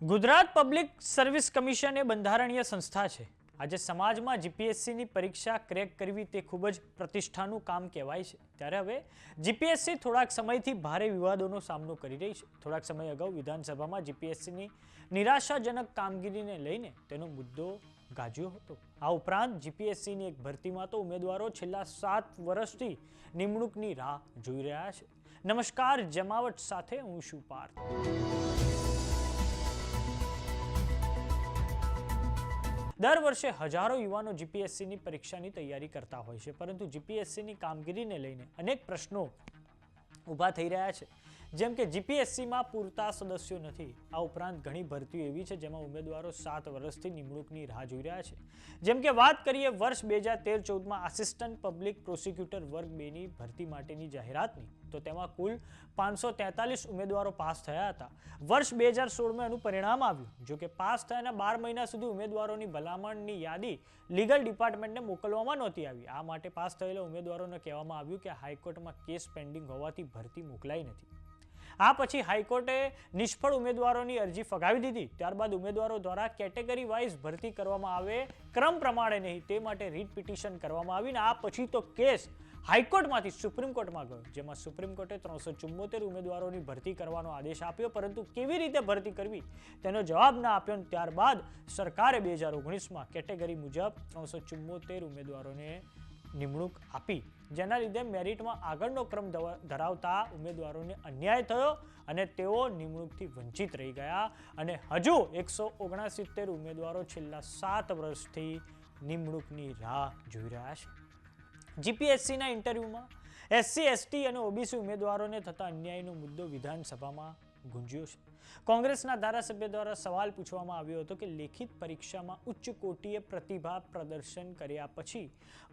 Gujarat public service commission એ બંધારણીય સંસ્થા છે। આજે સમાજમાં જીપીએસસીની પરીક્ષા ક્રેક કરવી તે ખૂબ જ પ્રતિષ્ઠાનું કામ કહેવાય છે। ત્યારે હવે જીપીએસસી થોડાક સમયથી ભારે વિવાદોનો સામનો કરી રહી છે। થોડાક સમય અગાઉ વિધાનસભામાં જીપીએસસીની નિરાશાજનક કામગીરીને લઈને તેનો મુદ્દો ગાજ્યો હતો। આ ઉપરાંત જીપીએસસીની એક ભરતીમાં તો ઉમેદવારો છેલ્લા 7 વર્ષથી નિમણૂકની રાહ જોઈ રહ્યા છે। નમસ્કાર, જમાવટ સાથે હું છું પાર્થ। દર વર્ષે હજારો યુવાનો જીપીએસસીની પરીક્ષાની તૈયારી કરતા હોય છે, પરંતુ જીપીએસસીની કામગીરીને લઈને અનેક પ્રશ્નો ઊભા થઈ રહ્યા છે। જેમ કે જીપીએસસીમાં પૂરતા સદસ્યો નથી। આ ઉપરાંત ઘણી ભરતીઓ એવી છે જેમાં ઉમેદવારો 7 વર્ષથી નિમણૂકની રાહ જોઈ રહ્યા છે। જેમ કે વાત કરીએ વર્ષ 2013-14માં આસિસ્ટન્ટ પબ્લિક પ્રોસિક્યુટર વર્ગ 2ની ભરતી માટેની જાહેરાતની, તો તેમાં કુલ 543 ઉમેદવારો પાસ થયા હતા। વર્ષ 2016માં એનું પરિણામ આવ્યું। જો કે પાસ થયાના 12 મહિના સુધી ઉમેદવારોની ભલામણની યાદી લીગલ ડિપાર્ટમેન્ટને મોકલવામાં નહોતી આવી। આ માટે પાસ થયેલા ઉમેદવારોને કહેવામાં આવ્યું કે હાઈકોર્ટમાં કેસ પેન્ડિંગ હોવાથી ભરતી મોકલાઈ નથી। આ પછી હાઈકોર્ટે નિષ્ફળ ઉમેદવારોની અરજી ફગાવી દીધી। ત્યારબાદ ઉમેદવારો દ્વારા કેટેગરી વાઇઝ ભરતી કરવામાં આવે, ક્રમ પ્રમાણે નહીં, તે માટે રીટ પિટિશન કરવામાં આવી। આ પછી તો કેસ હાઈકોર્ટમાંથી સુપ્રીમ કોર્ટમાં ગયો, જેમાં સુપ્રીમ કોર્ટે 374 ઉમેદવારોની ભરતી કરવાનો આદેશ આપ્યો, પરંતુ કેવી રીતે ભરતી કરવી તેનો જવાબ ના આપ્યો। ત્યારબાદ સરકારે 2019માં કેટેગરી મુજબ 374 ઉમેદવારોને નિમણૂક આપી, જેના લીધે મેરિટમાં આગળનો ક્રમ ધરાવતા ઉમેદવારોને અન્યાય થયો અને તેઓ નિમણૂકથી વંચિત રહી ગયા। અને હજુ 169 ઉમેદવારો છેલ્લા 7 વર્ષથી નિમણૂકની રાહ જોઈ રહ્યા છે। જીપીએસસીના ઇન્ટરવ્યુમાં એસસી, એસટી અને ઓબીસી ઉમેદવારોને થતા અન્યાયનો મુદ્દો વિધાનસભામાં ગુંજ્યો છે। કોંગ્રેસના ધારાસભ્ય દ્વારા સવાલ પૂછવામાં આવ્યો હતો કે લેખિત પરીક્ષામાં ઉચ્ચ કોટીએ પ્રતિભા પ્રદર્શન કર્યા પછી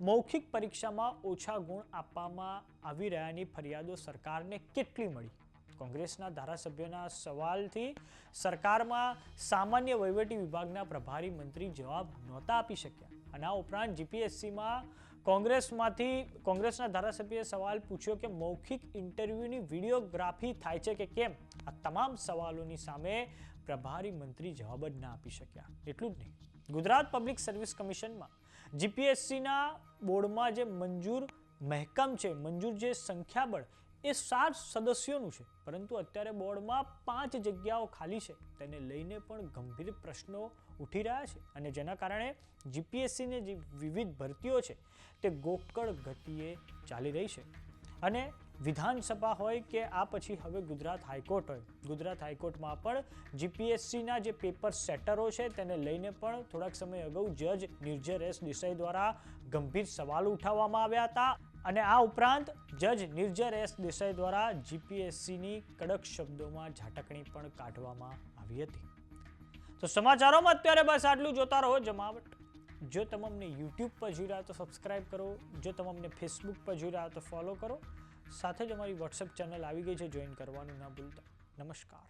મૌખિક પરીક્ષામાં ઓછા ગુણ આપવામાં આવી રહ્યાની ફરિયાદો સરકારને કેટલી મળી? કોંગ્રેસના ધારાસભ્યોના સવાલથી સરકારમાં સામાન્ય વહીવટી વિભાગના પ્રભારી મંત્રી જવાબ નહોતા આપી શક્યા। અને આ ઉપરાંત જીપીએસસીમાં કોંગ્રેસના ધારાસભ્યએ સવાલ પૂછ્યો કે મૌખિક ઇન્ટરવ્યુની વિડીયોગ્રાફી થાય છે કે કેમ? આ તમામ સવાલોની સામે પ્રભારી મંત્રી જવાબ જ ના આપી શક્યા। એટલું જ નહીં, ગુજરાત પબ્લિક સર્વિસ કમિશનમાં જીપીએસસીના બોર્ડમાં જે મંજૂર મહેકમ છે, મંજૂર જે સંખ્યાબળ એ 7 સદસ્યોનું છે, પરંતુ અત્યારે બોર્ડમાં 5 જગ્યાઓ ખાલી છે। તેને લઈને પણ ગંભીર પ્રશ્નો ઉઠી રહ્યા છે, અને જેના કારણે જીપીએસસીની જે વિવિધ ભરતીઓ છે તે ગોકળ ગતિએ ચાલી રહી છે। અને વિધાનસભા હોય કે આ પછી હવે ગુજરાત હાઈકોર્ટ હોય, ગુજરાત હાઈકોર્ટમાં પણ જીપીએસસીના જે પેપર સેટરો છે તેને લઈને પણ થોડાક સમય અગાઉ જજ નિર્જર એસ દેસાઈ દ્વારા ગંભીર સવાલો ઉઠાવવામાં આવ્યા હતા। અને આ ઉપરાંત જજ નિર્જર એસ દેસાઈ દ્વારા જીપીએસસીની કડક શબ્દોમાં ઝાટકણી પણ કાઢવામાં આવી હતી। તો સમાચારોમાં અત્યારે બસ આટલું। જોતા રહો જમાવટ। જો તમે અમને યુટ્યુબ પર જોઈ રહ્યા તો સબસ્ક્રાઇબ કરો, જો તમે અમને ફેસબુક પર જોઈ રહ્યા તો ફોલો કરો, સાથે જ અમારી વોટ્સએપ ચેનલ આવી ગઈ છે, જોઈન કરવાનું ના ભૂલતા। નમસ્કાર।